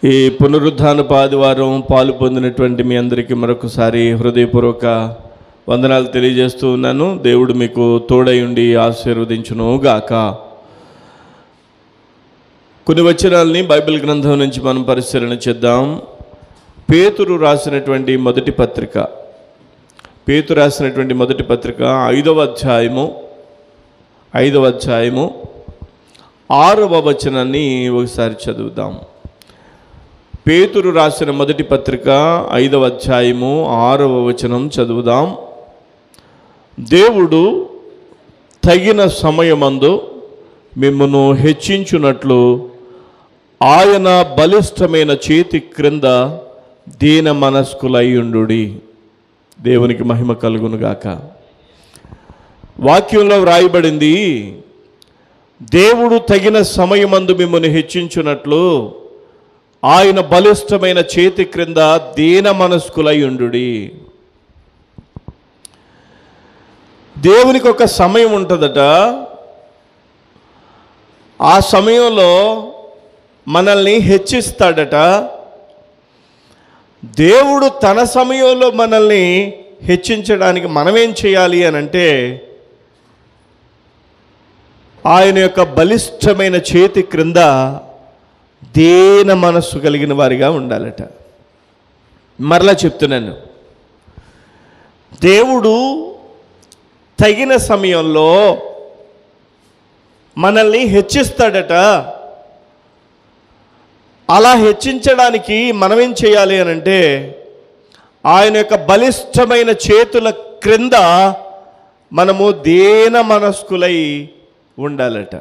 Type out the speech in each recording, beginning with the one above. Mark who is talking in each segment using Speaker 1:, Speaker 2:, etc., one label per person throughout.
Speaker 1: ఈ పునరుద్ధానపు ఆదివారం పాలు పొందినటువంటి మీ అందరికీ మరొకసారి హృదయపూర్వక వందనాలు తెలియజేస్తూ ఉన్నాను. దేవుడు మీకు తోడై ఉండి ఆశీర్వదించును గాక. కొన్ని వచనాలని బైబిల్ గ్రంథం నుంచి మనం పరిశీలన చేద్దాం. పేతురు రాసినటువంటి మొదటి పత్రిక 5వ అధ్యాయము 6వ వచనాన్ని ఒకసారి చదువుదాం. పేతురు రాసిన మొదటి పత్రిక 5వ అధ్యాయము 6వ వచనం చదువుదాం. దేవుడు తగిన సమయమందు మిమ్మును హెచ్చించునట్లు ఆయన బలిష్టమైన చేతి క్రింద దీన మనస్కులయ్యుండుడి. దేవునికి మహిమ కలుగునుగాక. వాక్యంలో వ్రాయబడింది, దేవుడు తగిన సమయమందు మిమ్మును హెచ్చించునట్లు ఆయన బలిష్టమైన చేతి క్రింద దీన మనస్కులయ్యుండుడి. దేవునికి ఒక సమయం ఉంటుందట. ఆ సమయంలో మనల్ని హెచ్చిస్తాడట. దేవుడు తన సమయంలో మనల్ని హెచ్చించడానికి మనమేం చేయాలి అని అంటే, ఆయన యొక్క బలిష్టమైన చేతి క్రింద దీన మనస్సు కలిగిన వారిగా ఉండాలట. మరలా చెప్తున్నాను, దేవుడు తగిన సమయంలో మనల్ని హెచ్చిస్తాడట. అలా హెచ్చించడానికి మనమేం చేయాలి అని అంటే, ఆయన యొక్క బలిష్టమైన చేతుల క్రింద మనము దీన మనస్కులై ఉండాలట.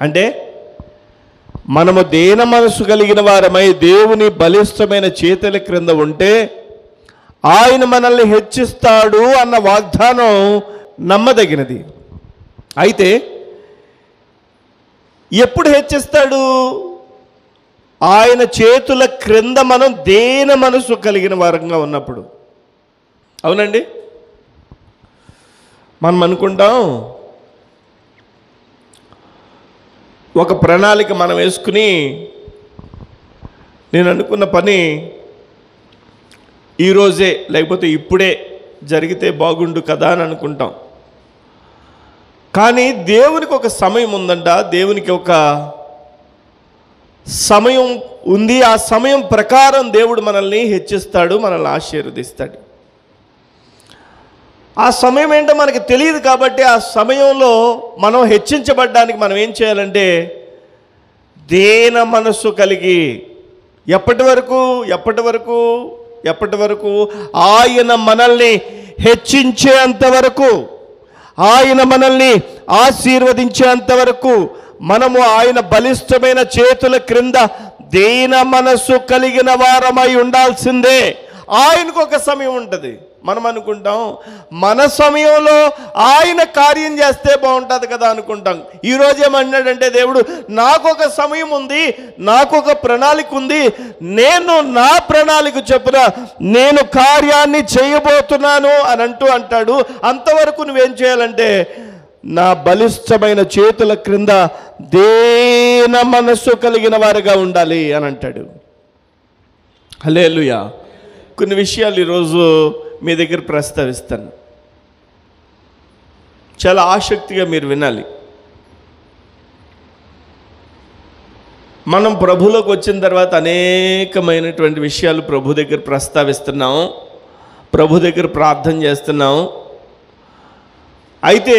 Speaker 1: అంటే మనము దీన మనస్సు కలిగిన వారమై దేవుని బలిష్టమైన చేతుల క్రింద ఉంటే ఆయన మనల్ని హెచ్చిస్తాడు అన్న వాగ్దానం నమ్మదగినది. అయితే ఎప్పుడు హెచ్చిస్తాడు? ఆయన చేతుల క్రింద మనం దీన మనసు కలిగిన వారంగా ఉన్నప్పుడు. అవునండి, మనం అనుకుంటాం ఒక ప్రణాళిక మనం వేసుకుని, నేను అనుకున్న పని ఈరోజే లేకపోతే ఇప్పుడే జరిగితే బాగుండు కదా అని అనుకుంటాం. కానీ దేవునికి ఒక సమయం ఉందంట. దేవునికి ఒక సమయం ఉంది. ఆ సమయం ప్రకారం దేవుడు మనల్ని హెచ్చిస్తాడు, మనల్ని ఆశీర్వదిస్తాడు. ఆ సమయం ఏంటో మనకి తెలియదు. కాబట్టి ఆ సమయంలో మనం హెచ్చించబడ్డానికి మనం ఏం చేయాలంటే, దీన మనస్సు కలిగి ఎప్పటి వరకు ఆయన మనల్ని హెచ్చించేంత వరకు, ఆయన మనల్ని ఆశీర్వదించేంత వరకు మనము ఆయన బలిష్టమైన చేతుల క్రింద దీన మనస్సు కలిగిన వారమై ఉండాల్సిందే. ఆయనకు ఒక సమయం ఉంటుంది. మనం అనుకుంటాం మన సమయంలో ఆయన కార్యం చేస్తే బాగుంటుంది కదా అనుకుంటాం. ఈరోజు ఏమన్నాడంటే దేవుడు, నాకు ఒక సమయం ఉంది, నాకు ఒక ప్రణాళిక ఉంది, నేను నా ప్రణాళిక చొప్పున నేను కార్యాన్ని చేయబోతున్నాను అని అంటాడు. అంతవరకు నువ్వేం చేయాలంటే, నా బలిష్టమైన చేతుల క్రింద దీన మనస్సు కలిగిన వారుగా ఉండాలి అని అంటాడు. హల్లెలూయా. కొన్ని విషయాలు ఈరోజు మీ దగ్గర ప్రస్తావిస్తాను. చాలా ఆసక్తిగా మీరు వినాలి. మనం ప్రభులోకి వచ్చిన తర్వాత అనేకమైనటువంటి విషయాలు ప్రభు దగ్గర ప్రస్తావిస్తున్నాం, ప్రభు దగ్గర ప్రార్థన చేస్తున్నాం. అయితే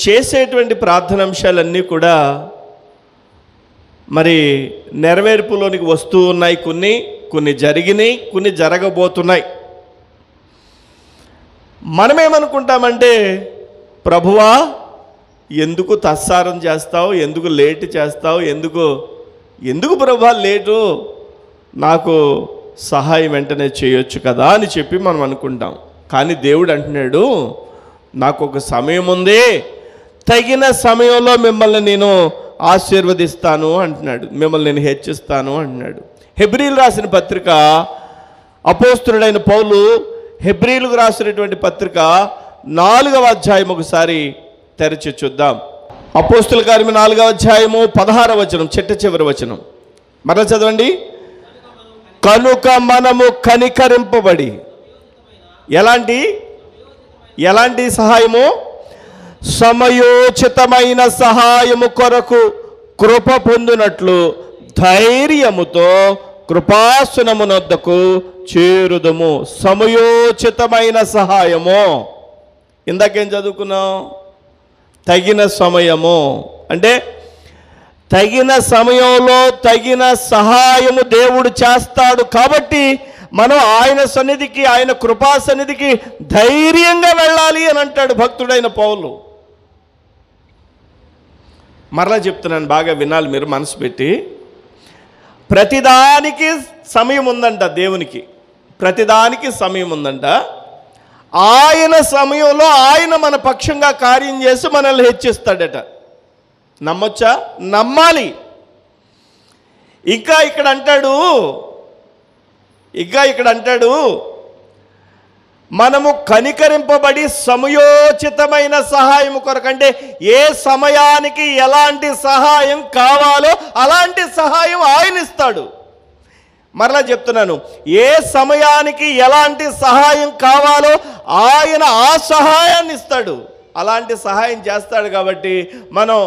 Speaker 1: చేసేటువంటి ప్రార్థనాంశాలన్నీ కూడా మరి నెరవేర్పులోనికి వస్తూ ఉన్నాయి. కొన్ని జరిగినాయి, కొన్ని జరగబోతున్నాయి. మనమేమనుకుంటామంటే, ప్రభువా ఎందుకు తత్సారం చేస్తావు, ఎందుకు లేట్ చేస్తావు, ఎందుకు ప్రభువా లేటు, నాకు సహాయం వెంటనే చేయొచ్చు కదా అని చెప్పి మనం అనుకుంటాం. కానీ దేవుడు అంటున్నాడు, నాకు ఒక సమయం ఉంది, తగిన సమయంలో మిమ్మల్ని నేను ఆశీర్వదిస్తాను అంటున్నాడు, మిమ్మల్ని నేను హెచ్చిస్తాను అంటున్నాడు. హెబ్రీలు రాసిన పత్రిక, అపోస్తలుడైన పౌలు హెబ్రీలకు రాసినటువంటి పత్రిక 4వ అధ్యాయం ఒకసారి తెరచి చూద్దాం. అపోస్తుల కార్యము 4వ అధ్యాయము 16వ వచనం, చిట్ట చివరి వచనం. మరలా చదవండి. కనుక మనము కనికరింపబడి ఎలాంటి సహాయము? సమయోచితమైన సహాయము కొరకు కృప పొందినట్లు ధైర్యముతో కృపాసనమునొద్దకు చేరుదము. సమయోచితమైన సహాయము. ఇందాకేం చదువుకున్నాం? తగిన సమయము. అంటే తగిన సమయంలో తగిన సహాయము దేవుడు చేస్తాడు. కాబట్టి మనం ఆయన సన్నిధికి, ఆయన కృపా సన్నిధికి ధైర్యంగా వెళ్ళాలి అని అంటాడు భక్తుడైన పౌలు. మరలా చెప్తున్నాను, బాగా వినాలి మీరు మనసు పెట్టి. ప్రతిదానికి సమయం ఉందంట దేవునికి. ప్రతిదానికి సమయం ఉందంట. ఆయన సమయంలో ఆయన మన పక్షంగా కార్యం చేసి మనల్ని హెచ్చిస్తాడట. నమ్మొచ్చా? నమ్మాలి. ఇంకా ఇక్కడ అంటాడు మనము కనికరింపబడి సమయోచితమైన సహాయం కొరకు. అంటే ఏ సమయానికి ఎలాంటి సహాయం కావాలో అలాంటి సహాయం ఆయన ఇస్తాడు. మరలా చెప్తున్నాను, ఏ సమయానికి ఎలాంటి సహాయం కావాలో ఆయన ఆ సహాయాన్ని ఇస్తాడు. అలాంటి సహాయం చేస్తాడు. కాబట్టి మనం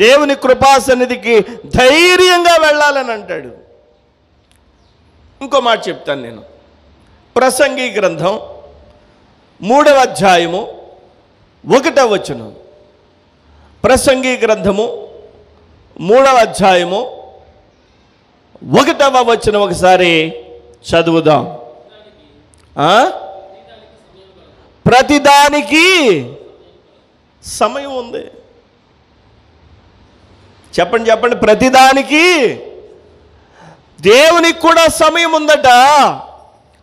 Speaker 1: దేవుని కృపా సన్నిధికి ధైర్యంగా వెళ్ళాలని అంటాడు. ఇంకో మాట చెప్తాను నేను. ప్రసంగి గ్రంథం 3వ అధ్యాయము 1వ వచనం. ప్రసంగి గ్రంథము 3వ అధ్యాయము 1వ వచనం ఒకసారి చదువుదాం. ప్రతిదానికి సమయం ఉంది. చెప్పండి. ప్రతిదానికి దేవునికి కూడా సమయం ఉందట.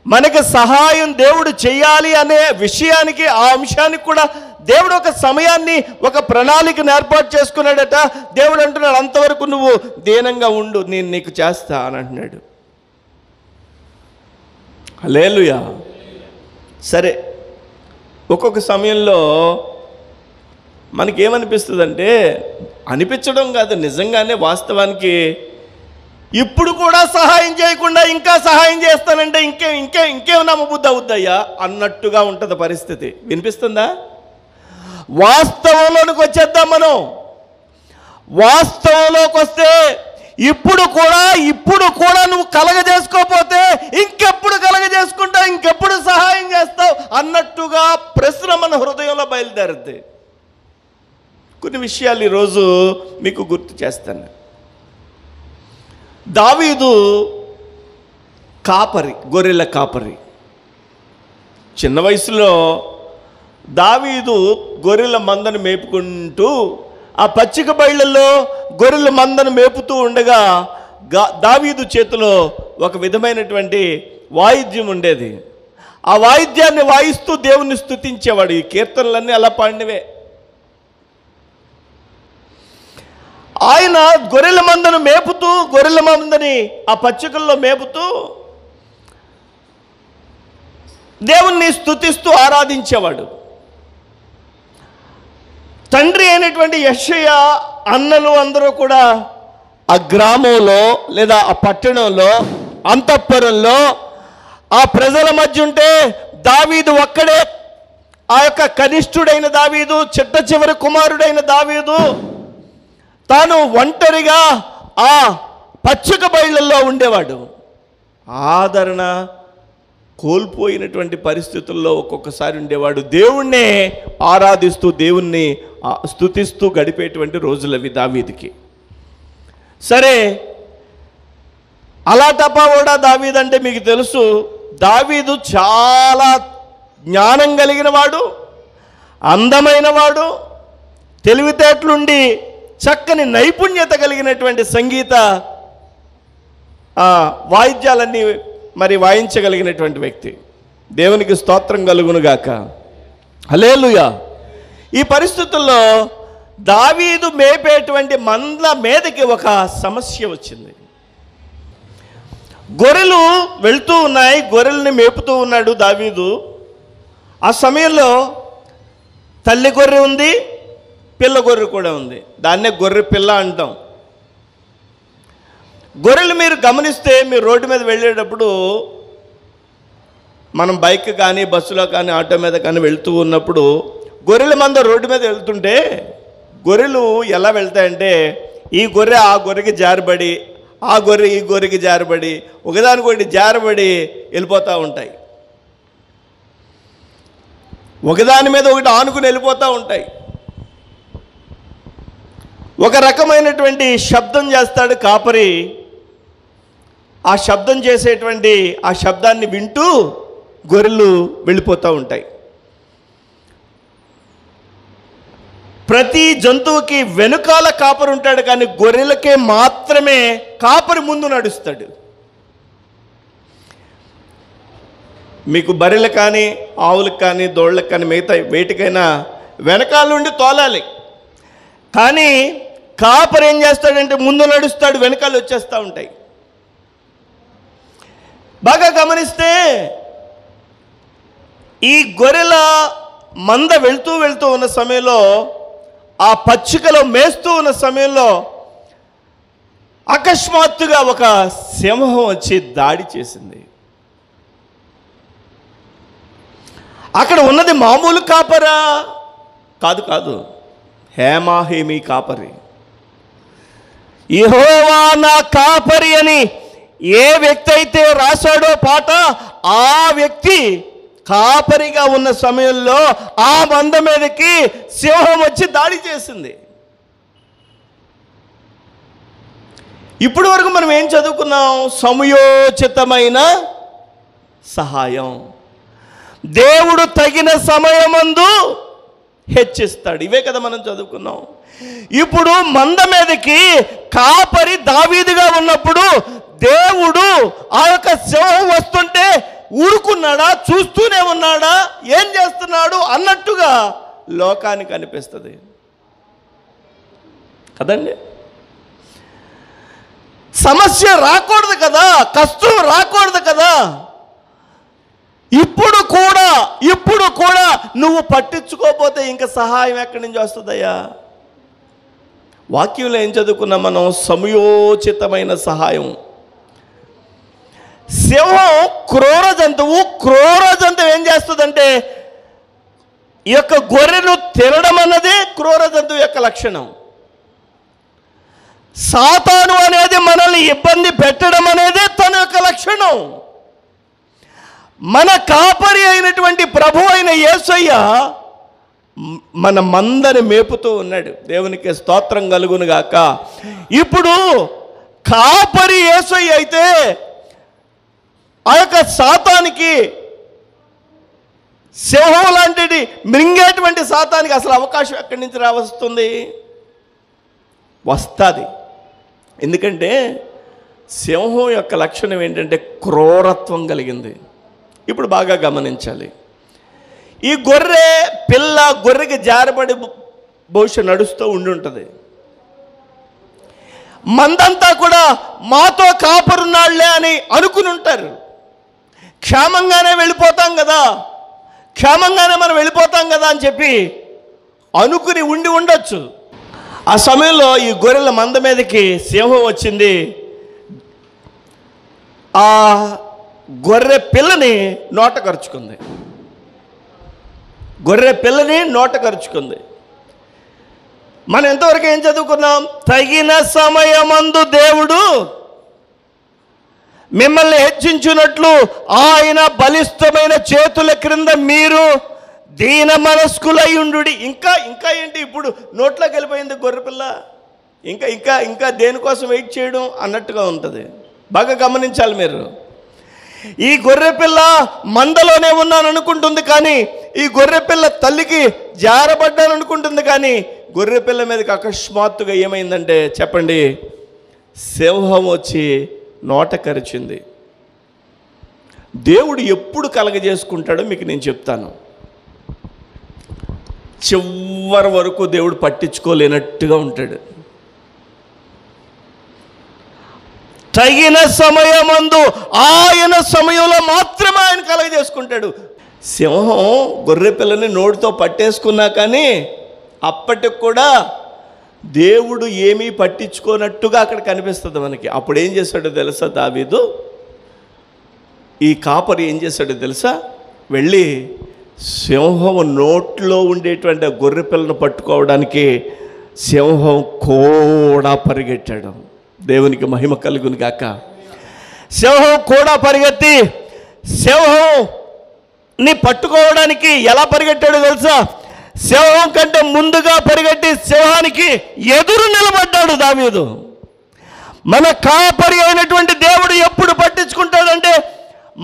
Speaker 1: మనకి సహాయం దేవుడు చేయాలి అనే విషయానికి, ఆ అంశానికి కూడా దేవుడు ఒక సమయాన్ని, ఒక ప్రణాళికను ఏర్పాటు చేసుకున్నాడట. దేవుడు అంటున్నాడు, అంతవరకు నువ్వు దీనంగా ఉండు, నేను నీకు చేస్తా అని అంటున్నాడు. హల్లెలూయా. సరే, ఒక్కొక్క సమయంలో మనకేమనిపిస్తుందంటే, అనిపించడం కాదు, నిజంగానే వాస్తవానికి ఇప్పుడు కూడా సహాయం చేయకుండా ఇంకా సహాయం చేస్తానంటే ఇంకేం నమ్మబుద్ధి అవుద్దయ్యా అన్నట్టుగా ఉంటుంది పరిస్థితి. వినిపిస్తుందా? వాస్తవంలోనికి వచ్చేద్దాం మనం. వాస్తవంలోకి వస్తే ఇప్పుడు కూడా నువ్వు కలగజేసుకోకపోతే ఇంకెప్పుడు కలగజేసుకుంటావు, ఇంకెప్పుడు సహాయం చేస్తావు అన్నట్టుగా ప్రశ్న మన హృదయంలో బయలుదేరుద్ది. కొన్ని విషయాలు ఈరోజు మీకు గుర్తు చేస్తాను. దావీదు కాపరి, గొర్రెల కాపరి. చిన్న వయసులో దావీదు గొర్రెల మందను మేపుకుంటూ ఆ పచ్చిక బయళ్ళల్లో గొర్రెల మందను మేపుతూ ఉండగా దావీదు చేతిలో ఒక విధమైనటువంటి వాయిద్యం ఉండేది. ఆ వాయిద్యాన్ని వాయిస్తూ దేవుణ్ణి స్తుతించేవాడు. ఈ కీర్తనలన్నీ అలా పాడినవే. ఆయన గొర్రెల మందను మేపుతూ, గొర్రెల మందని ఆ పచ్చికల్లో మేపుతూ దేవుణ్ణి స్తుతిస్తూ ఆరాధించేవాడు. తండ్రి అయినటువంటి యెషయా అన్నలు అందరూ కూడా ఆ గ్రామంలో లేదా ఆ పట్టణంలో అంతఃపురంలో ఆ ప్రజల మధ్య ఉంటే దావీదు ఒక్కడే, ఆ యొక్క కనిష్ఠుడైన దావీదు, చిట్ట చివరి కుమారుడైన దావీదు తాను ఒంటరిగా ఆ పచ్చిక బయళ్ళల్లో ఉండేవాడు. ఆదరణ కోల్పోయినటువంటి పరిస్థితుల్లో ఒక్కొక్కసారి ఉండేవాడు. దేవుణ్ణే ఆరాధిస్తూ, దేవుణ్ణి స్తుతిస్తూ గడిపేటువంటి రోజులవి దావీదుకి. సరే, అలా తప్పవడా దావీదు అంటే మీకు తెలుసు. దావీదు చాలా జ్ఞానం కలిగిన వాడు, అందమైన వాడు, తెలివితేటలుండి చక్కని నైపుణ్యత కలిగినటువంటి సంగీత వాయిద్యాలన్నీ మరి వాయించగలిగినటువంటి వ్యక్తి. దేవునికి స్తోత్రం కలుగునుగాక. హల్లెలూయా. ఈ పరిస్థితుల్లో దావీదు మేపేటువంటి మంద మీదకి ఒక సమస్య వచ్చింది. గొర్రెలు వెళ్తూ ఉన్నాయి, గొర్రెల్ని మేపుతూ ఉన్నాడు దావీదు. ఆ సమయంలో తల్లి గొర్రె ఉంది, పిల్ల గొర్రె కూడా ఉంది. దాన్నే గొర్రె పిల్ల అంటాం. గొర్రెలు మీరు గమనిస్తే, మీరు రోడ్డు మీద వెళ్ళేటప్పుడు, మనం బైక్ కానీ బస్సులో కానీ ఆటో మీద కానీ వెళ్తూ ఉన్నప్పుడు గొర్రెల మంద రోడ్డు మీద వెళ్తుంటే గొర్రెలు ఎలా వెళ్తాయంటే, ఈ గొర్రె ఆ గొర్రెకి జారబడి, ఆ గొర్రె ఈ గొర్రెకి జారబడి, ఒకదానికొకటి జారబడి వెళ్ళిపోతూ ఉంటాయి. ఒకదాని మీద ఒకటి ఆనుకుని వెళ్ళిపోతూ ఉంటాయి. ఒక రకమైనటువంటి శబ్దం చేస్తాడు కాపరి. ఆ శబ్దం చేసేటువంటి ఆ శబ్దాన్ని వింటూ గొర్రెలు వెళ్ళిపోతూ ఉంటాయి. ప్రతి జంతువుకి వెనుకాల కాపరి ఉంటాడు, కానీ గొర్రెలకే మాత్రమే కాపరి ముందు నడుస్తాడు. మీకు బర్రెలు కానీ ఆవులకు కానీ దోళ్ళకు కానీ మిగతా వేటికైనా వెనకాల నుండి తోలాలి, కానీ కాపరి ఏం చేస్తాడంటే ముందు నడుస్తాడు, వెనకాల వచ్చేస్తూ ఉంటాయి. బాగా గమనిస్తే ఈ గొర్రెల మంద వెళ్తూ ఉన్న సమయంలో, ఆ పచ్చికలో మేస్తూ ఉన్న సమయంలో అకస్మాత్తుగా ఒక సింహం వచ్చి దాడి చేసింది. అక్కడ ఉన్నది మామూలు కాపరా? కాదు, హేమాహేమి కాపరి. యెహోవా నా కాపరి అని ఏ వ్యక్తి అయితే రాశాడో పాట, ఆ వ్యక్తి కాపరిగా ఉన్న సమయంలో ఆ మంద మీదకి సింహం వచ్చి దాడి చేసింది. ఇప్పటి వరకు మనం ఏం చదువుకున్నాం? సమయోచితమైన సహాయం. దేవుడు తగిన సమయమందు హెచ్చిస్తాడు. ఇవే కదా మనం చదువుకున్నాం. ఇప్పుడు మంద మీదకి కాపరి దావీదుగా ఉన్నప్పుడు దేవుడు ఆ యొక్క సింహం వస్తుంటే ఊరుకున్నాడా? చూస్తూనే ఉన్నాడా? ఏం చేస్తున్నాడు అన్నట్టుగా లోకానికి అనిపిస్తుంది కదండి. సమస్య రాకూడదు కదా, కష్టం రాకూడదు కదా. ఇప్పుడు కూడా నువ్వు పట్టించుకోకపోతే ఇంకా సహాయం ఎక్కడి నుంచి వస్తుందయ్యా? వాక్యంలో ఏం చదువుకున్నాం మనం? సమయోచితమైన సహాయం. సింహం క్రూర జంతువు ఏం చేస్తుందంటే, ఈ యొక్క గొర్రెను తినడం అన్నదే క్రూర జంతువు యొక్క లక్షణం. సాతాను అనేది మనల్ని ఇబ్బంది పెట్టడం అనేదే తన యొక్క లక్షణం. మన కాపరి అయినటువంటి ప్రభు అయిన యేసయ్య మన మందని మేపుతూ ఉన్నాడు. దేవునికి స్తోత్రం కలుగును గాక. ఇప్పుడు కాపరి యేసయ్య అయితే ఆ యొక్క సాతానికి, సింహం లాంటిది మృంగేటువంటి సాతానికి అసలు అవకాశం ఎక్కడి నుంచి రావస్తుంది? వస్తుంది. ఎందుకంటే సింహం యొక్క లక్షణం ఏంటంటే క్రూరత్వం కలిగింది. ఇప్పుడు బాగా గమనించాలి. ఈ గొర్రె పిల్ల గొర్రెకి జారబడి బహుశా నడుస్తూ ఉంటుంది. మందంతా కూడా మాతో కాపరున్నాళ్లే అని అనుకుని ఉంటారు. క్షేమంగానే వెళ్ళిపోతాం కదా, క్షేమంగానే మనం వెళ్ళిపోతాం కదా అని చెప్పి అనుకుని ఉండొచ్చు. ఆ సమయంలో ఈ గొర్రెల మంద మీదకి సింహం వచ్చింది. ఆ గొర్రె పిల్లని నోట కరుచుకుంది. మనం ఎంతవరకు ఏం చదువుకున్నాం? తగిన సమయమందు దేవుడు మిమ్మల్ని హెచ్చించున్నట్లు ఆయన బలిష్టమైన చేతుల క్రింద మీరు దీన మనస్కులై ఉండు. ఇంకా ఏంటి? ఇప్పుడు నోట్లోకి వెళ్ళిపోయింది గొర్రెపిల్ల. ఇంకా దేనికోసం వెయిట్ చేయడం అన్నట్టుగా ఉంటుంది. బాగా గమనించాలి మీరు. ఈ గొర్రెపిల్ల మందలోనే ఉన్నాను అనుకుంటుంది, కానీ ఈ గొర్రెపిల్ల తల్లికి జారబడ్డాను అనుకుంటుంది, కానీ గొర్రెపిల్ల మీదకి అకస్మాత్తుగా ఏమైందంటే చెప్పండి, సింహం వచ్చి నోట కరిచింది. దేవుడు ఎప్పుడు కలగజేసుకుంటాడో మీకు నేను చెప్తాను. చివరి వరకు దేవుడు పట్టించుకోలేనట్టుగా ఉంటాడు. తగిన సమయమందు ఆయన సమయంలో మాత్రమే ఆయన కలగజేసుకుంటాడు. సింహం గొర్రె పిల్లని నోటితో పట్టేసుకున్నా కానీ అప్పటికి కూడా దేవుడు ఏమీ పట్టించుకోనట్టుగా అక్కడ కనిపిస్తుంది మనకి. అప్పుడు ఏం చేశాడో తెలుసా దావీదు? ఈ కాపరి ఏం చేశాడో తెలుసా? వెళ్ళి సింహం నోట్లో ఉండేటువంటి ఆ గొర్రె పిల్లను పట్టుకోవడానికి సింహం కూడా పరిగెట్టాడు. దేవునికి మహిమ కలుగును గాక. సింహం కూడా పరిగెత్తి సింహంని పట్టుకోవడానికి ఎలా పరిగెట్టాడో తెలుసా? సింహం కంటే ముందుగా పరిగెట్టి సింహానికి ఎదురు నిలబడ్డాడు దావీదు. మన కాపరి అయినటువంటి దేవుడు ఎప్పుడు పట్టించుకుంటాడంటే,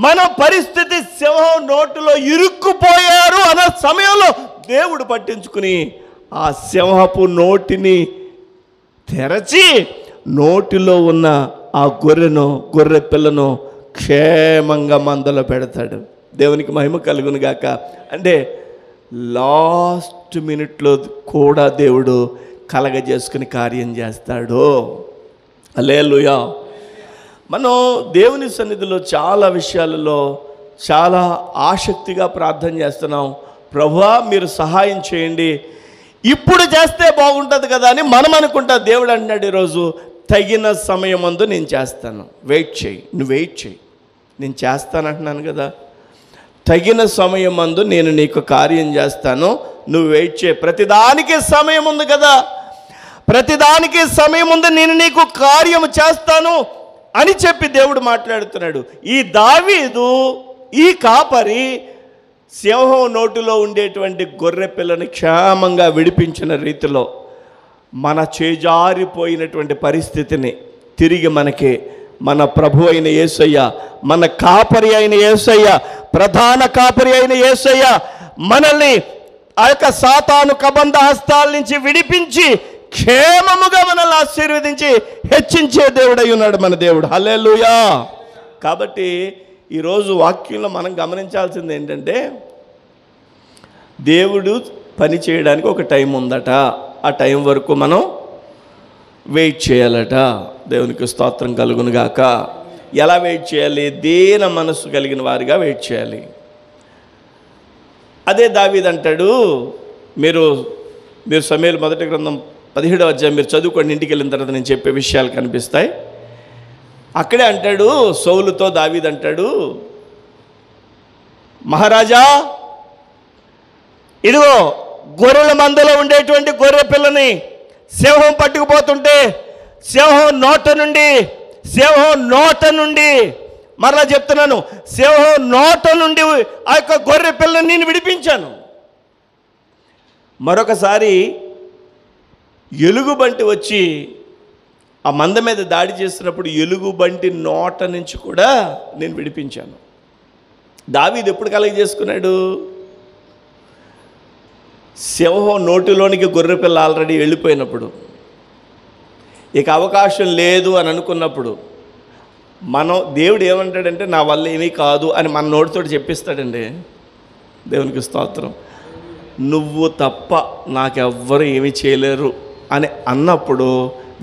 Speaker 1: మన పరిస్థితి సింహం నోటిలో ఇరుక్కుపోయారు అన్న సమయంలో దేవుడు పట్టించుకుని ఆ సింహపు నోటిని తెరచి నోటిలో ఉన్న ఆ గొర్రె పిల్లను క్షేమంగా మందలో పెడతాడు. దేవునికి మహిమ కలుగును గాక. అంటే లాస్ట్ మినిట్లో కూడా దేవుడు కలగజేసుకుని కార్యం చేస్తాడు. హల్లెలూయా. మనం దేవుని సన్నిధిలో చాలా విషయాలలో చాలా ఆసక్తిగా ప్రార్థన చేస్తున్నాం. ప్రభువా మీరు సహాయం చేయండి, ఇప్పుడు చేస్తే బాగుంటుంది కదా అని మనం అనుకుంటా. దేవుడు అంటున్నాడు ఈరోజు, తగిన సమయమందు నేను చేస్తాను, వెయిట్ చేయి. నువ్వు వెయిట్ చేయి, నేను చేస్తానంటున్నాను కదా. తగిన సమయమందు నేను నీకు కార్యం చేస్తాను, నువ్వు వెయిట్ చేయి. ప్రతిదానికి సమయం ఉంది కదా, ప్రతిదానికి సమయం ఉంది, నేను నీకు కార్యం చేస్తాను అని చెప్పి దేవుడు మాట్లాడుతున్నాడు. ఈ దావీదు, ఈ కాపరి సింహం నోటిలో ఉండేటువంటి గొర్రె పిల్లని క్షేమంగా విడిపించిన రీతిలో మన చేజారిపోయినటువంటి పరిస్థితిని తిరిగి మనకి మన ప్రభు అయిన యేసయ్య, మన కాపరి అయిన యేసయ్య, ప్రధాన కాపరి అయిన యేసయ్య మనల్ని ఆ యొక్క సాతాను కబంధ హస్తాల నుంచి విడిపించి క్షేమముగా మనల్ని ఆశీర్వదించి హెచ్చించే దేవుడై ఉన్నాడు మన దేవుడు. హల్లెలూయా. కాబట్టి ఈరోజు వాక్యంలో మనం గమనించాల్సింది ఏంటంటే, దేవుడు పని చేయడానికి ఒక టైం ఉందట. ఆ టైం వరకు మనం వెయిట్ చేయాలట. దేవునికి స్తోత్రం కలుగును గాక. ఎలా వెయిట్ చేయాలి? దీన మనస్సు కలిగిన వారిగా వెయిట్ చేయాలి. అదే దావీదు అంటాడు, మీరు సమూయేలు మొదటి గ్రంథం 17వ అధ్యాయం మీరు చదువుకోండి, ఇంటికి వెళ్ళిన తర్వాత నేను చెప్పే విషయాలు కనిపిస్తాయి. అక్కడే అంటాడు సౌలుతో, దావీదు అంటాడు, మహారాజా ఇదిగో గొర్రెల మందలో ఉండేటువంటి గొర్రె పిల్లని సింహం పట్టుకుపోతుంటే సింహం నోట నుండి మరలా చెప్తున్నాను, సింహం నోట నుండి ఆ యొక్క గొర్రె పిల్లని నేను విడిపించాను. మరొకసారి ఎలుగుబంటి వచ్చి ఆ మంద మీద దాడి చేస్తున్నప్పుడు ఎలుగుబంటి నోట నుంచి కూడా నేను విడిపించాను. దావీదు ఎప్పుడు కలగ చేసుకున్నాడు? సింహం నోటిలోనికి గొర్రెపిల్ల ఆల్రెడీ వెళ్ళిపోయినప్పుడు, ఇక అవకాశం లేదు అని అనుకున్నప్పుడు దేవుడు ఏమంటాడంటే, నా వల్ల ఏమీ కాదు అని మన నోటితో చెప్పిస్తాడండి. దేవునికి స్తోత్రం. నువ్వు తప్ప నాకెవ్వరు ఏమీ చేయలేరు అని అన్నప్పుడు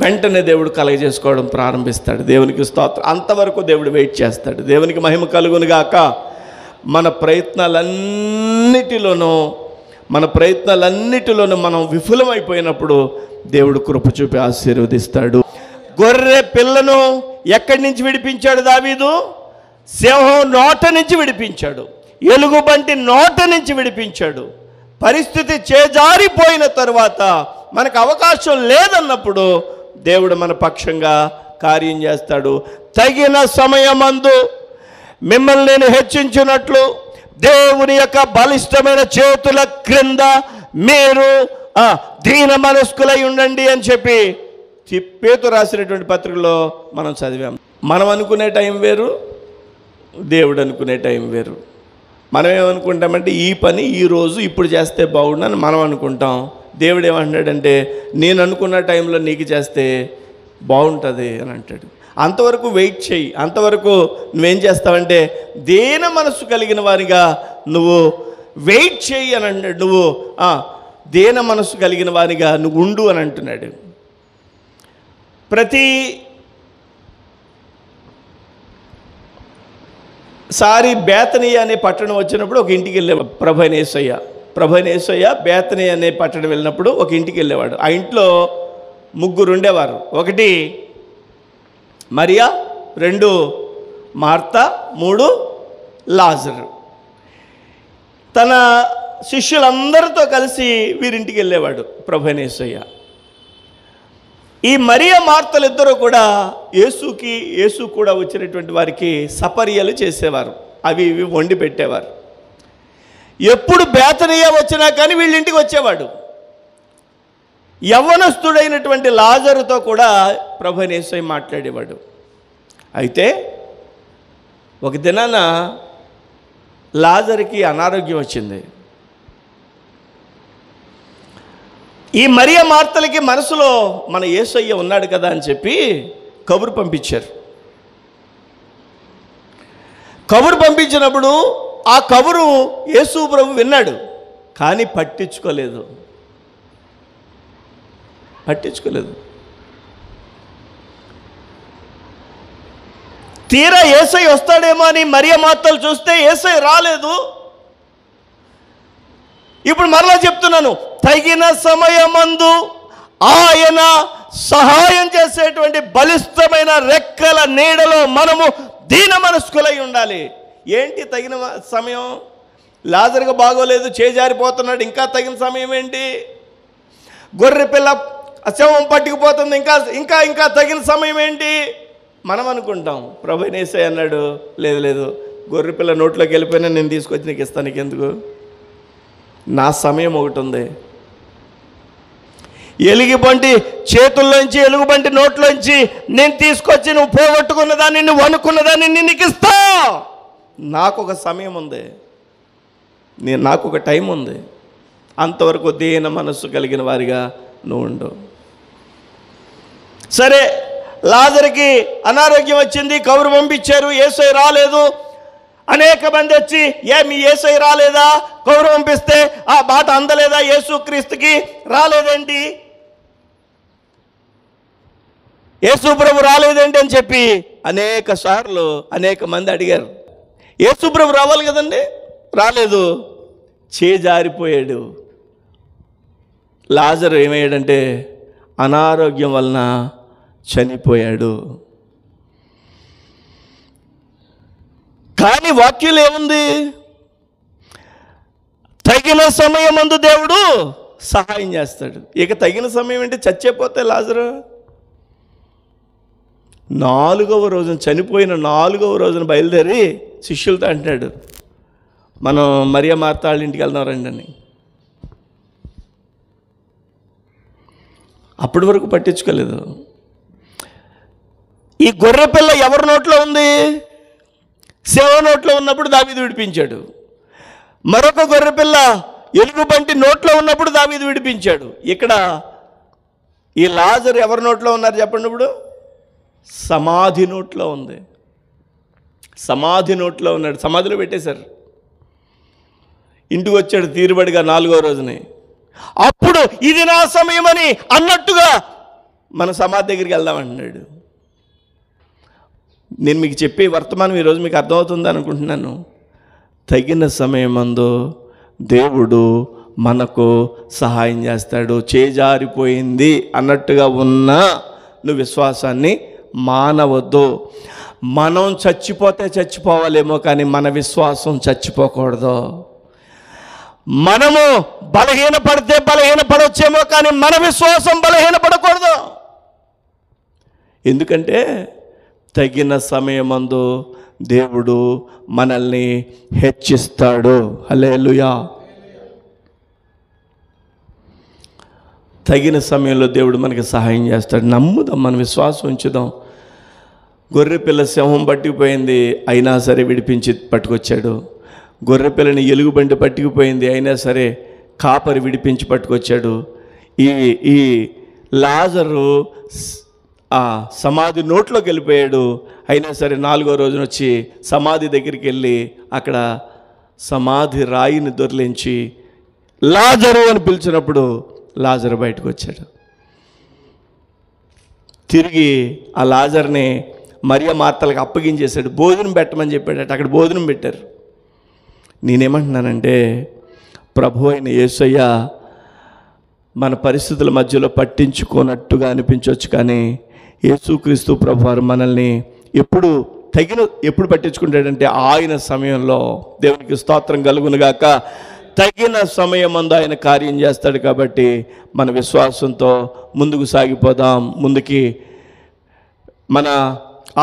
Speaker 1: వెంటనే దేవుడు కలగజేసుకోవడం ప్రారంభిస్తాడు. దేవునికి స్తోత్రం. అంతవరకు దేవుడు వెయిట్ చేస్తాడు. దేవునికి మహిమ కలుగును గాక. మన ప్రయత్నాలన్నిటిలోనూ మనం విఫలమైపోయినప్పుడు దేవుడు కృప చూపి ఆశీర్వదిస్తాడు. గొర్రె పిల్లను ఎక్కడి నుంచి విడిపించాడు దావీదు? సింహం నోట నుంచి విడిపించాడు, ఎలుగుబంటి నోట నుంచి విడిపించాడు. పరిస్థితి చేజారిపోయిన తరువాత మనకు అవకాశం లేదన్నప్పుడు దేవుడు మన పక్షంగా కార్యం చేస్తాడు. తగిన సమయమందు మిమ్మల్ని నేను హెచ్చించినట్లు దేవుని యొక్క బలిష్టమైన చేతుల క్రింద మీరు దీన మనస్కులై ఉండండి అని చెప్పి పేతురు రాసినటువంటి పత్రికలో మనం చదివాం. మనం అనుకునే టైం వేరు, దేవుడు అనుకునే టైం వేరు. మనం ఏమనుకుంటామంటే, ఈ పని ఈరోజు ఇప్పుడు చేస్తే బాగుండని మనం అనుకుంటాం. దేవుడు ఏమంటున్నాడంటే, నేను అనుకున్న టైంలో నీకు చేస్తే బాగుంటుంది అని అంటాడు. అంతవరకు వెయిట్ చేయి. అంతవరకు నువ్వేం చేస్తావంటే, దీన మనస్సు కలిగిన వారిగా నువ్వు వెయిట్ చేయి అని అంటాడు. నువ్వు దీన మనస్సు కలిగిన వారిగా నువ్వు ఉండు అని అంటున్నాడు. ప్రతిసారి బేతనీయ అనే పట్టణం వచ్చినప్పుడు ఒక ఇంటికి వెళ్ళేవాడు ప్రభు అయిన యేసయ్య. బేతనీయ అనే పట్టణం వెళ్ళినప్పుడు ఒక ఇంటికి వెళ్ళేవాడు. ఆ ఇంట్లో ముగ్గురు ఉండేవారు. ఒకటి మరియా, 2 మార్తా, 3 లాజరు. తన శిష్యులందరితో కలిసి వీరింటికి వెళ్ళేవాడు ప్రభువైన యేసయ్య. ఈ మరియా మార్తలు ఇద్దరు కూడా యేసు కూడా వచ్చినటువంటి వారికి సపర్యలు చేసేవారు, అవి ఇవి వండి పెట్టేవారు. ఎప్పుడు బేతనియా వచ్చినా కానీ వీళ్ళింటికి వచ్చేవాడు. యవ్వనస్తుడైనటువంటి లాజరుతో కూడా ప్రభువైన యేసయ్య మాట్లాడేవాడు. అయితే ఒక దినాన లాజరుకి అనారోగ్యం వచ్చింది. ఈ మరియా మార్తలకి మనసులో మన యేసయ్య ఉన్నాడు కదా అని చెప్పి కబురు పంపించారు. కబురు పంపించినప్పుడు ఆ కబురు యేసు ప్రభు విన్నాడు, కానీ పట్టించుకోలేదు. తీరా యేసయ్య వస్తాడేమో అని మరియా మార్తలు చూస్తే యేసయ్య రాలేదు. ఇప్పుడు మరలా చెప్తున్నాను, తగిన సమయమందు ఆయన సహాయం చేసేటువంటి బలిష్టమైన రెక్కల నీడలో మనము దీన మనస్కులై ఉండాలి. ఏంటి తగిన సమయం? లాజరుగా బాగోలేదు, చేజారిపోతున్నాడు, ఇంకా తగిన సమయం ఏంటి? గొర్రె పిల్ల శవం పట్టుకుపోతుంది, ఇంకా ఇంకా తగిన సమయం ఏంటి? మనం అనుకుంటాం. ప్రభువైన యేసయ్య అన్నాడు, లేదు, గొర్రె పిల్ల నోట్లోకి వెళ్ళిపోయినా నేను తీసుకొచ్చి నీకు ఇస్తాను, నీకెందుకు? నా సమయం ఒకటి ఉంది. ఎలుగుబంటి చేతుల్లోంచి, ఎలుగుబంటి నోట్లోంచి నేను తీసుకొచ్చి నువ్వు పోగొట్టుకున్న దాన్ని, నువ్వు అనుకున్న దాన్ని నేను నీకు ఇస్తా. నాకు ఒక సమయం ఉంది, నాకు ఒక టైం ఉంది. అంతవరకు దీన మనస్సు కలిగిన వారిగా నువ్వు ఉండు. సరే, లాజరుకి అనారోగ్యం వచ్చింది, కబురు పంపించారు, యేసయ్య రాలేదు. అనేక మంది వచ్చి, మీ యేసయ్య రాలేదా? కబురు పంపిస్తే ఆ మాట అందలేదా? యేసుక్రీస్తుకి రాలేదేంటి? యేసు ప్రభు రాలేదేంటి అని చెప్పి అనేక సార్లు అనేక మంది అడిగారు. యేసు ప్రభు రావాలి కదండి, రాలేదు, చేజారిపోయాడు. లాజరు ఏమయ్యాడంటే అనారోగ్యం వలన చనిపోయాడు. కానీ వాక్యంలో ఏముంది? తగిన సమయమందు దేవుడు సహాయం చేస్తాడు. ఇక తగిన సమయం అంటే చచ్చిపోతే లాజరు 4వ రోజున, చనిపోయిన 4వ రోజున బయలుదేరి శిష్యులతో అంటాడు, మనం మరియా మార్త వాళ్ళ ఇంటికి వెళ్దాం రండి అని. అప్పటి వరకు పట్టించుకోలేదు. ఈ గొర్రె పిల్ల ఎవరి నోట్లో ఉంది? సేవ నోట్లో ఉన్నప్పుడు దావీదు విడిపించాడు. మరొక గొర్రె పిల్ల ఎలుగుబంటి నోట్లో ఉన్నప్పుడు దావీదు విడిపించాడు. ఇక్కడ ఈ లాజరు ఎవరి నోట్లో ఉన్నారు చెప్పండి? ఇప్పుడు సమాధి నోట్లో ఉంది. సమాధి నోట్లో ఉన్నాడు, సమాధిలో పెట్టేశారు. ఇంటికి వచ్చాడు తీరుబడిగా 4వ రోజుని. అప్పుడు ఇది నా సమయం అని అన్నట్టుగా మన సమాధి దగ్గరికి వెళ్దామంటున్నాడు. నేను మీకు చెప్పే వర్తమానం ఈరోజు మీకు అర్థమవుతుంది అనుకుంటున్నాను. తగిన సమయమందు దేవుడు మనకు సహాయం చేస్తాడు. చేజారిపోయింది అన్నట్టుగా ఉన్న నువ్వు విశ్వాసాన్ని మానవద్దు. మనం చచ్చిపోతే చచ్చిపోవాలేమో, కానీ మన విశ్వాసం చచ్చిపోకూడదు. మనము బలహీనపడితే బలహీనపడవచ్చేమో, కానీ మన విశ్వాసం బలహీనపడకూడదు. ఎందుకంటే తగిన సమయమందు దేవుడు మనల్ని హెచ్చిస్తాడు. హల్లెలూయా. తగిన సమయంలో దేవుడు మనకి సహాయం చేస్తాడు. నమ్ముదాం, మన విశ్వాసం ఉంచుదాం. గొర్రెపిల్ల సింహం పట్టుకుపోయింది, అయినా సరే విడిపించి పట్టుకొచ్చాడు. గొర్రెపిల్లని ఎలుగుబంటి పట్టుకుపోయింది, అయినా సరే కాపరి విడిపించి పట్టుకొచ్చాడు. ఈ లాజరు ఆ సమాధి నోట్లోకి వెళ్ళిపోయాడు, అయినా సరే 4వ రోజున వచ్చి సమాధి దగ్గరికి వెళ్ళి అక్కడ సమాధి రాయిని దొర్లించి లాజరు అని పిలిచినప్పుడు లాజరు బయటకు వచ్చాడు. తిరిగి ఆ లాజర్ని మరియా మార్తలకు అప్పగించేశాడు. భోజనం పెట్టమని చెప్పాడట. అక్కడ భోజనం పెట్టారు. నేనేమంటున్నానంటే, ప్రభు అయిన యేసయ్య మన పరిస్థితుల మధ్యలో పట్టించుకోనట్టుగా అనిపించవచ్చు, కానీ యేసుక్రీస్తు ప్రభువారు మనల్ని ఎప్పుడు పట్టించుకుంటాడంటే ఆయన సమయంలో. దేవునికి స్తోత్రం కలుగునుగాక. తగిన సమయమందు ఆయన కార్యం చేస్తాడు. కాబట్టి మన విశ్వాసంతో ముందుకు సాగిపోదాం. ముందుకి మన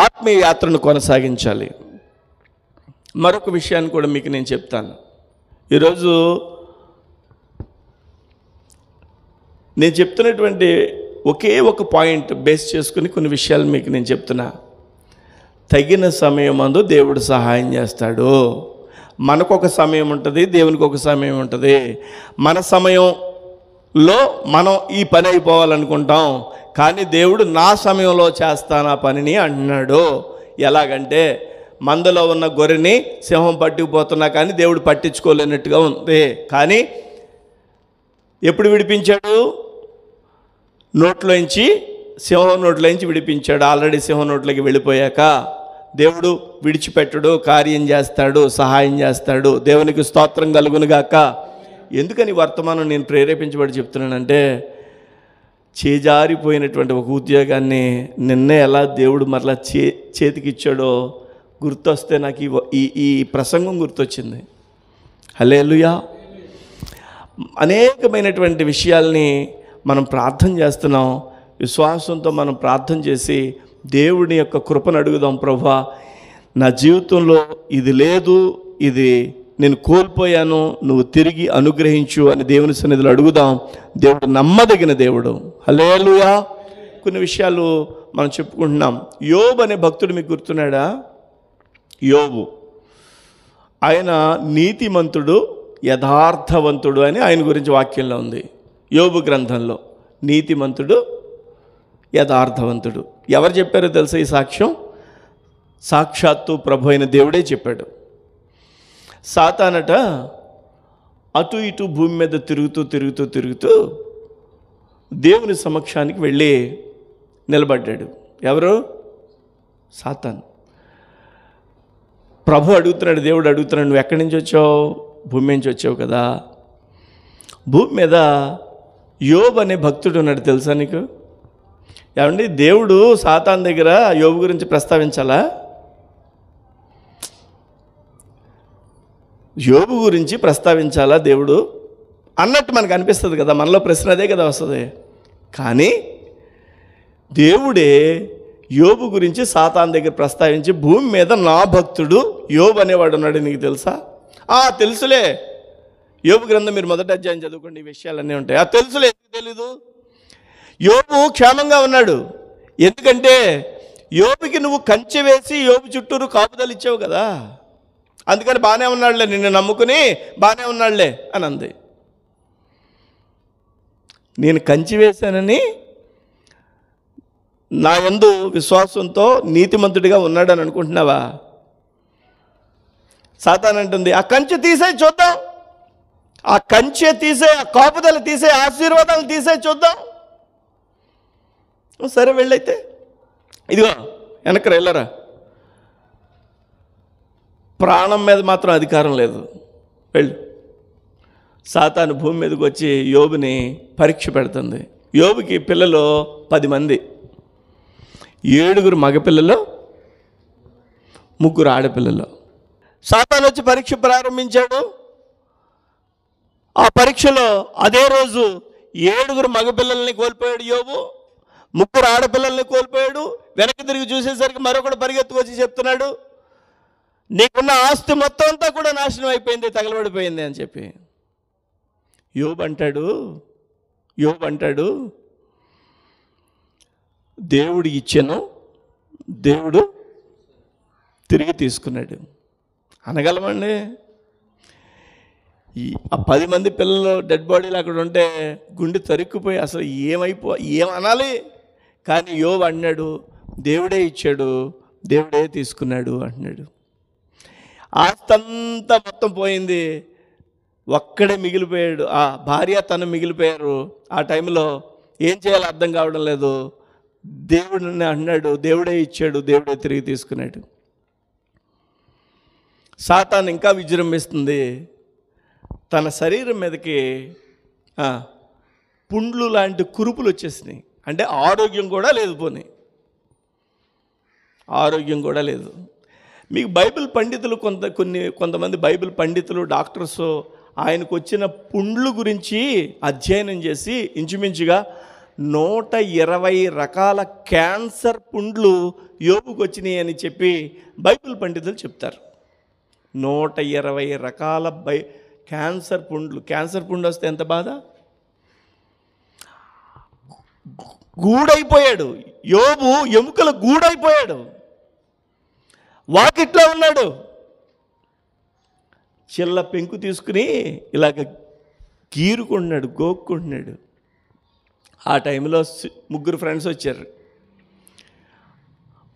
Speaker 1: ఆత్మీయ యాత్రను కొనసాగించాలి. మరొక విషయాన్ని కూడా మీకు నేను చెప్తాను. ఈరోజు నేను చెప్తున్నటువంటి ఒకే ఒక పాయింట్ బేస్ చేసుకుని కొన్ని విషయాలు మీకు నేను చెప్తున్నా. తగిన సమయమందు దేవుడు సహాయం చేస్తాడు. మనకొక సమయం ఉంటుంది, దేవునికి ఒక సమయం ఉంటుంది. మన సమయంలో మనం ఈ పని అయిపోవాలనుకుంటాం, కానీ దేవుడు నా సమయంలో చేస్తాను ఆ పనిని అంటున్నాడు. ఎలాగంటే మందలో ఉన్న గొర్రెని సింహం పట్టుకుపోతున్నా కానీ దేవుడు పట్టించుకోలేనట్టుగా ఉంది. కానీ ఎప్పుడు విడిపించాడు? సింహం నోట్లోంచి విడిపించాడు. ఆల్రెడీ సింహం నోట్లోకి వెళ్ళిపోయాక దేవుడు విడిచిపెట్టడు, కార్యం చేస్తాడు, సహాయం చేస్తాడు. దేవునికి స్తోత్రం కలుగునుగాక. ఎందుకని వర్తమానం నేను ప్రేరేపించబడి చెప్తున్నానంటే, చేజారిపోయినటువంటి ఒక ఉద్యోగాన్ని నిన్నే ఎలా దేవుడు మరలా చేతికిచ్చాడో గుర్తొస్తే నాకు ఈ ప్రసంగం గుర్తొచ్చింది. హల్లెలూయా. అనేకమైనటువంటి విషయాల్ని మనం ప్రార్థన చేస్తున్నాం. విశ్వాసంతో మనం ప్రార్థన చేసి దేవుని యొక్క కృపను అడుగుదాం. ప్రభువా, నా జీవితంలో ఇది లేదు, ఇది నేను కోల్పోయాను, నువ్వు తిరిగి అనుగ్రహించు అని దేవుని సన్నిధిలో అడుగుదాం. దేవుడు నమ్మదగిన దేవుడు. హల్లెలూయా. కొన్ని విషయాలు మనం చెప్పుకుంటున్నాం. యోబు అనే భక్తుడు మీకు గుర్తున్నాడా? యోబు ఆయన నీతిమంతుడు, యథార్థవంతుడు అని ఆయన గురించి వాక్యంలో ఉంది. యోబు గ్రంథంలో నీతిమంతుడు, యథార్థవంతుడు. ఎవరు చెప్పారో తెలుసా ఈ సాక్ష్యం? సాక్షాత్తు ప్రభు అయిన దేవుడే చెప్పాడు. సాతానట అటు ఇటు భూమి మీద తిరుగుతూ దేవుని సమక్షానికి వెళ్ళి నిలబడ్డాడు. ఎవరు? సాతాను. ప్రభు అడుగుతున్నాడు, దేవుడు అడుగుతున్నాడు, నువ్వు ఎక్కడి నుంచి వచ్చావు? భూమి నుంచి వచ్చావు కదా. భూమి మీద యోబు అనే భక్తుడు ఉన్నాడు, తెలుసా నీకు? ఏమండి, దేవుడు సాతాను దగ్గర యోబు గురించి ప్రస్తావించాలా? యోబు గురించి ప్రస్తావించాలా దేవుడు అన్నట్టు మనకు అనిపిస్తుంది కదా. మనలో ప్రశ్న అదే కదా వస్తుంది. కానీ దేవుడే యోబు గురించి సాతాను దగ్గర ప్రస్తావించి, భూమి మీద నా భక్తుడు యోబు అనేవాడు ఉన్నాడు, నీకు తెలుసా? తెలుసులే. యోబు గ్రంథం మీరు మొదటి అధ్యాయం చదువుకోండి, ఈ విషయాలన్నీ ఉంటాయి. తెలుసులే. ఎందుకు తెలీదు? యోబు క్షేమంగా ఉన్నాడు. ఎందుకంటే యోబుకి నువ్వు కంచె వేసి యోబు చుట్టూరు కాపుదలు ఇచ్చావు కదా. అందుకని బాగానే ఉన్నాడులే, నిన్ను నమ్ముకుని బాగానే ఉన్నాడులే అని అంది. నేను కంచి వేశానని నా యందు విశ్వాసంతో నీతిమంతుడిగా ఉన్నాడని అనుకుంటున్నావా? సాతాను అంటుంది, ఆ కంచె తీసే చూద్దాం, ఆ కంచె తీసే, ఆ కాపుదలు తీసే, ఆశీర్వాదాలు తీసే చూద్దాం. సరే వెళ్ళైతే, ఇదిగో వెనక్కి వెళ్ళరా. ప్రాణం మీద మాత్రం అధికారం లేదు, వెళ్ళు. సాతాను భూమి మీదకి వచ్చి యోబుని పరీక్ష పెడుతుంది. యోబుకి పిల్లలు 10 మంది, 7 మగపిల్లలు, 3 ఆడపిల్లలు. సాతాను వచ్చి పరీక్ష ప్రారంభించాడు. ఆ పరీక్షలో అదే రోజు 7 మగపిల్లల్ని కోల్పోయాడు యోబు, 3 ఆడపిల్లల్ని కోల్పోయాడు. వెనక్కి తిరిగి చూసేసరికి మరొకడు పరిగెత్తుకు వచ్చి చెప్తున్నాడు, నీకున్న ఆస్తి మొత్తం అంతా కూడా నాశనం అయిపోయింది, తగలబడిపోయింది అని చెప్పి. యోబు అంటాడు దేవుడు ఇచ్చాను, దేవుడు తిరిగి తీసుకున్నాడు అనగలమండి? ఆ 10 మంది పిల్లలు డెడ్ బాడీలు అక్కడ ఉంటే గుండె తరుక్కుపోయి అసలు ఏమనాలి? కానీ యోబు అన్నాడు, దేవుడే ఇచ్చాడు, దేవుడే తీసుకున్నాడు అంటున్నాడు. ఆస్తంతా మొత్తం పోయింది, ఒక్కడే మిగిలిపోయాడు. ఆ భార్య తను మిగిలిపోయారు. ఆ టైంలో ఏం చేయాలో అర్థం కావడం లేదు. దేవుడిని అన్నాడు, దేవుడే ఇచ్చాడు, దేవుడే తిరిగి తీసుకున్నాడు. సాతాను ఇంకా విజృంభిస్తుంది. తన శరీరం మీదకి పుండ్లు లాంటి కురుపులు వచ్చేసినాయి. అంటే ఆరోగ్యం కూడా లేదు, పోనీ ఆరోగ్యం కూడా లేదు. మీకు బైబిల్ పండితులు కొంతమంది బైబిల్ పండితులు, డాక్టర్స్ ఆయనకు వచ్చిన పుండ్లు గురించి అధ్యయనం చేసి ఇంచుమించుగా 120 రకాల క్యాన్సర్ పుండ్లు యోబుకు వచ్చినాయి అని చెప్పి బైబిల్ పండితులు చెప్తారు. 120 రకాల క్యాన్సర్ పుండ్లు. క్యాన్సర్ పుండు వస్తే ఎంత బాధ. గూడైపోయాడు యోబు, ఎముకల గూడైపోయాడు, వాకిట్లో ఉన్నాడు. చిల్ల పెంకు తీసుకుని ఇలాగ గీరుకుంటున్నాడు, గోక్కుంటున్నాడు. ఆ టైంలో 3 ఫ్రెండ్స్ వచ్చారు.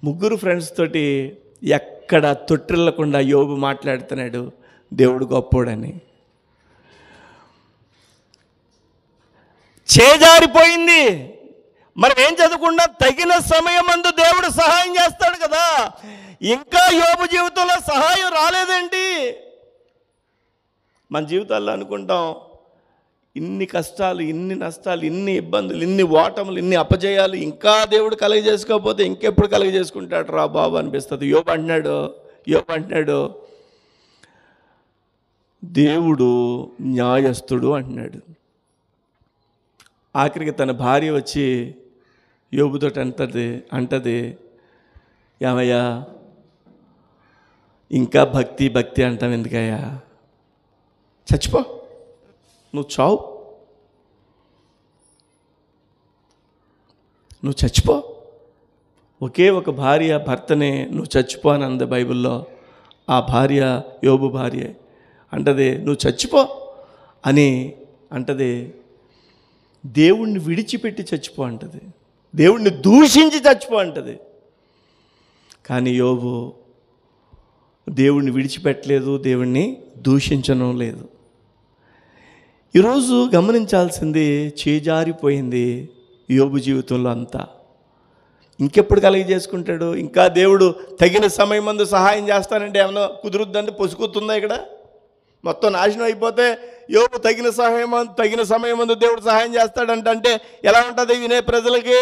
Speaker 1: 3 ఫ్రెండ్స్ తోటి ఎక్కడ తొట్టిల్లకుండా యోబు మాట్లాడుతున్నాడు, దేవుడు గొప్పోడని. చేజారిపోయింది. మనం ఏం చదువుకున్నా తగిన సమయమందు దేవుడు సహాయం చేస్తాడు కదా. ఇంకా యోబు జీవితంలో సహాయం రాలేదండి. మన జీవితాల్లో అనుకుంటాం, ఇన్ని కష్టాలు, ఇన్ని నష్టాలు, ఇన్ని ఇబ్బందులు, ఇన్ని ఓటములు, ఇన్ని అపజయాలు ఇంకా దేవుడు కలుగజేసుకోకపోతే ఇంకెప్పుడు కలుగజేసుకుంటాడు రా బాబు అనిపిస్తుంది. యోబు అంటున్నాడు దేవుడు న్యాయస్థుడు అంటున్నాడు. ఆఖరికి తన భార్య వచ్చి యోబుతో అంటది, ఏమయ్యా ఇంకా భక్తి అంటాం ఎందుకయ్యా, చచ్చిపో, నువ్వు చావు, నువ్వు చచ్చిపో. ఒకే ఒక భార్య భర్తనే నువ్వు చచ్చిపో అని అంది బైబిల్లో. ఆ భార్య యోబు భార్య అంటది, నువ్వు చచ్చిపో అని అంటది. దేవుణ్ణి విడిచిపెట్టి చచ్చిపో అంటది, దేవుణ్ణి దూషించి చచ్చిపో అంటది. కానీ యోబు దేవుణ్ణి విడిచిపెట్టలేదు, దేవుణ్ణి దూషించడం లేదు. ఈరోజు గమనించాల్సింది, చేజారిపోయింది యోబు జీవితంలో అంతా. ఇంకెప్పుడు చేసుకుంటాడు? ఇంకా దేవుడు తగిన సమయం మందు సహాయం చేస్తానంటే ఏమన్నా కుదురుద్దంటే పొసుకుతుందా? ఇక్కడ మొత్తం నాశనం అయిపోతే యోబు తగిన సమయం మందు దేవుడు సహాయం చేస్తాడంటే ఎలా ఉంటుంది వినే ప్రజలకి?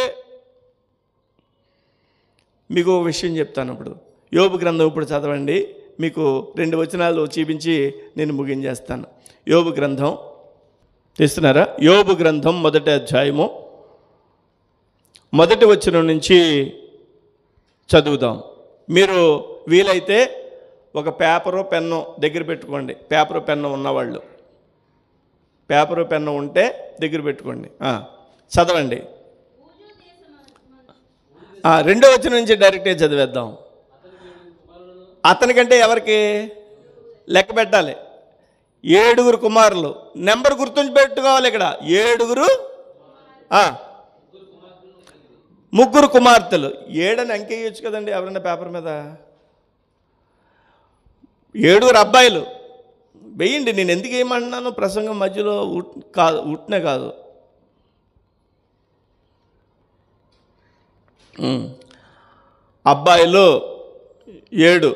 Speaker 1: మీకు ఒక విషయం చెప్తాను. ఇప్పుడు యోబు గ్రంథం ఇప్పుడు చదవండి. మీకు 2 వచనాలు చూపించి నేను ముగించేస్తాను. యోబు గ్రంథం తీస్తున్నారా? యోబు గ్రంథం 1వ అధ్యాయము 1వ వచనం నుంచి చదువుదాం. మీరు వీలైతే ఒక పేపరు పెన్ను దగ్గర పెట్టుకోండి. పేపరు పెన్ను ఉన్నవాళ్ళు, పేపరు పెన్ను ఉంటే దగ్గర పెట్టుకోండి, చదవండి. 2వ వచనం నుంచి డైరెక్ట్గా చదివేద్దాం. అతనికంటే ఎవరికి లెక్క పెట్టాలి? 7 కుమారులు. నెంబర్ గుర్తుంచి పెట్టుకోవాలి. ఇక్కడ 7, 3 కుమార్తెలు. 7 అని అంకె వేయచ్చు కదండి ఎవరైనా పేపర్ మీద. 7 అబ్బాయిలు వేయండి. నేను ఎందుకు ఏమంటున్నాను, ప్రసంగం మధ్యలో ఉట్నే కాదు. అబ్బాయిలు 7,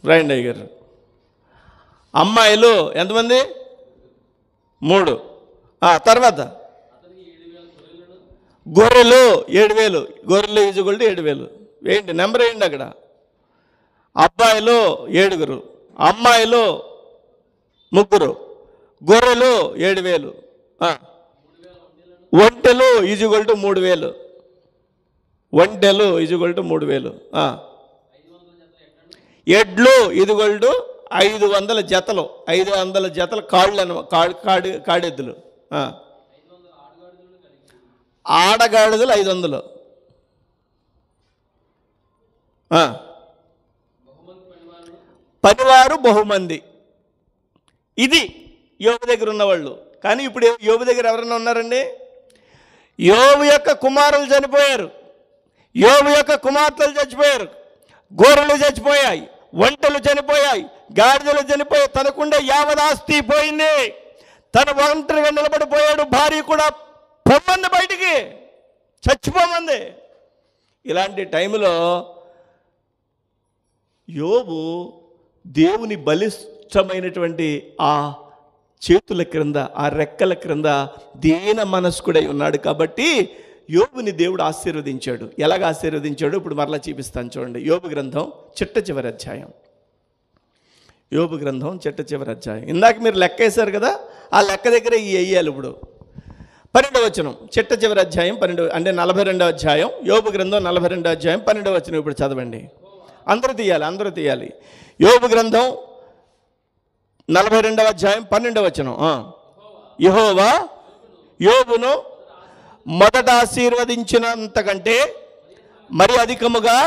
Speaker 1: రాయండి అయ్యగారు. అమ్మాయిలు ఎంతమంది? 3. తర్వాత గొర్రెలు 7,000. గొర్రెలు ఈజుగొల్డ్ 7,000 వేయండి, నెంబర్ వేయండి అక్కడ. అబ్బాయిలు 7, అమ్మాయిలు 3, గొర్రెలు 7,000, ఒంటెలు ఈజుగొల్డ్ 3,000. ఒంటెలు ఈజుగొల్డ్ 3,000. ఎడ్లు ఈజుగొల్డ్ 500 జతలు. 500 జతల కాడెద్దులు. ఆడగాడిదలు 500. పనివారు బహుమంది. ఇది యోబు దగ్గర ఉన్నవాళ్ళు. కానీ ఇప్పుడు యోబు దగ్గర ఎవరన్నా ఉన్నారండి? యోబు యొక్క కుమారులు చనిపోయారు, యోబు యొక్క కుమార్తెలు చచ్చిపోయారు, గొర్రెలు చచ్చిపోయాయి, ఒంటెలు చనిపోయాయి, గాడిదలు చనిపోయాయి, తనకుండే యావదాస్తి పోయింది. తన ఒంటరిగా నిలబడిపోయాడు. భార్య కూడా పొమ్మంది, బయటికి చచ్చిపోమంది. ఇలాంటి టైంలో యోబు దేవుని బలిష్టమైనటువంటి ఆ చేతుల క్రింద, ఆ రెక్కల క్రింద దీన మనస్కుడై ఉన్నాడు. కాబట్టి యోబుని దేవుడు ఆశీర్వదించాడు. ఎలాగ ఆశీర్వదించాడు ఇప్పుడు మరలా చూపిస్తాను చూడండి. యోబు గ్రంథం చిట్ట చివరి అధ్యాయం. యోబు గ్రంథం చిట్ట చివరి అధ్యాయం. ఇందాక మీరు లెక్క వేశారు కదా, ఆ లెక్క దగ్గర ఈ వెయ్యాలి. ఇప్పుడు 12వ వచనం, చిట్ట చివరి అధ్యాయం 12, అంటే 42వ అధ్యాయం. యోబు గ్రంథం 42వ అధ్యాయం 12వ వచనం ఇప్పుడు చదవండి. అందరూ తీయాలి. యోబు గ్రంథం 42వ అధ్యాయం 12వ వచనం. యెహోవా యోబును మొదట ఆశీర్వదించినంతకంటే మరి అధికముగా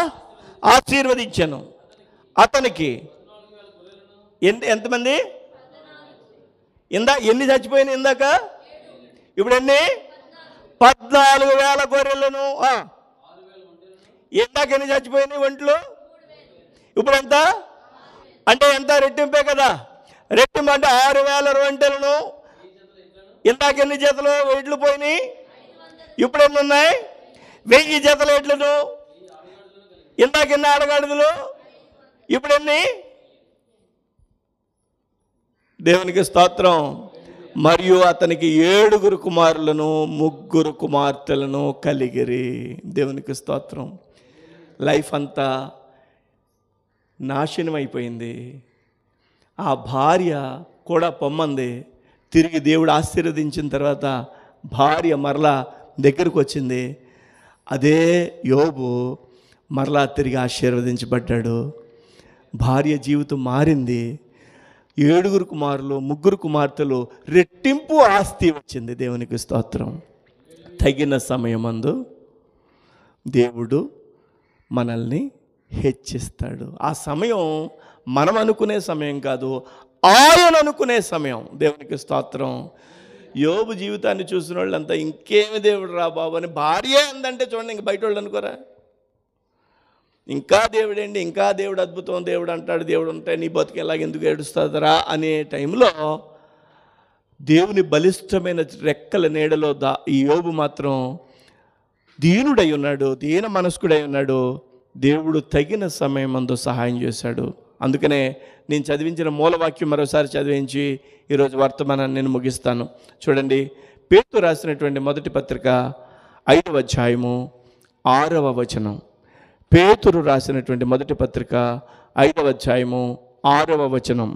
Speaker 1: ఆశీర్వదించాను. అతనికి ఎంతమంది ఎన్ని చచ్చిపోయినాయి ఇందాక? ఇప్పుడు ఎన్ని? 14,000 గొర్రెలను. ఇందాక ఎన్ని చచ్చిపోయినాయి ఒంట్లు? ఇప్పుడు ఎంత? అంటే ఎంత? రెట్టింపే కదా. రెట్టింపు అంటే 6,000 ఒంటెలను. ఇందాక ఎన్ని జతలు ఎడ్లు పోయినాయి? ఇప్పుడు ఎన్ని ఉన్నాయి? 1000 జతల ఎడ్లను. ఇందాక ఎన్ని ఆడగాడిదలు? ఇప్పుడు ఎన్ని? దేవునికి స్తోత్రం. మరియు అతనికి 7 కుమారులను 3 కుమార్తెలను కలిగిరి. దేవునికి స్తోత్రం. లైఫ్ అంతా నాశనం అయిపోయింది. ఆ భార్య కూడా పొమ్మంది. తిరిగి దేవుడు ఆశీర్వదించిన తర్వాత భార్య మరలా దగ్గరకు వచ్చింది. అదే యోబు మరలా తిరిగి ఆశీర్వదించబడ్డాడు. భార్య జీవితం మారింది. 7 కుమారులు 3 కుమార్తెలు, రెట్టింపు ఆస్తి వచ్చింది. దేవునికి స్తోత్రం. తగిన సమయమందు దేవుడు మనల్ని హెచ్చిస్తాడు. ఆ సమయం మనం అనుకునే సమయం కాదు, ఆయన అనుకునే సమయం. దేవునికి స్తోత్రం. యోబు జీవితాన్ని చూసిన వాళ్ళంతా ఇంకేమి దేవుడు రా బాబు అని భార్య అందంటే చూడండి, ఇంక బయట వాళ్ళు అనుకోరా? ఇంకా దేవుడేంటి, ఇంకా దేవుడు అద్భుతం, దేవుడు అంటాడు, దేవుడు ఉంటే నీ బతుకు ఎలాగ ఎందుకు ఏడుస్తుందిరా అనే టైంలో దేవుని బలిష్టమైన రెక్కల నీడలో ఈ యోబు మాత్రం దీనుడై ఉన్నాడు, దీన మనస్కుడై ఉన్నాడు. దేవుడు తగిన సమయం అందు సహాయం చేశాడు. అందుకనే నేను చదివించిన మూలవాక్యం మరోసారి చదివించి ఈరోజు వర్తమానాన్ని నేను ముగిస్తాను. చూడండి, పేతురు రాసినటువంటి మొదటి పత్రిక 5వ అధ్యాయము 6వ వచనం. పేతురు రాసినటువంటి మొదటి పత్రిక 5వ అధ్యాయము 6వ వచనం.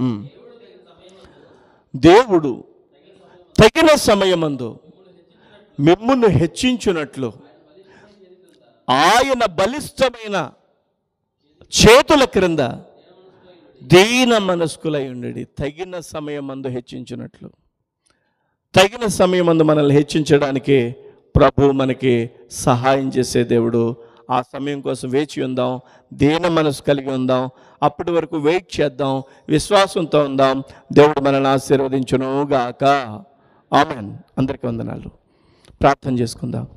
Speaker 1: దేవుడు తగిన సమయమందు మిమ్మును హెచ్చించునట్లు ఆయన బలిష్టమైన చేతుల క్రింద దీన మనస్కులై ఉండడి. తగిన సమయమందు హెచ్చించునట్లు, తగిన సమయమందు మనల్ని హెచ్చించడానికి ప్రభు మనకి సహాయం చేసే దేవుడు. ఆ సమయం కోసం వేచి ఉందాం, దీన మనసు కలిగి ఉందాం. అప్పటి వరకు వెయిట్ చేద్దాం, విశ్వాసంతో ఉందాం. దేవుడు మనల్ని ఆశీర్వదించును గాక. ఆమేన్. అందరికీ వందనాలు. ప్రార్థన చేసుకుందాం.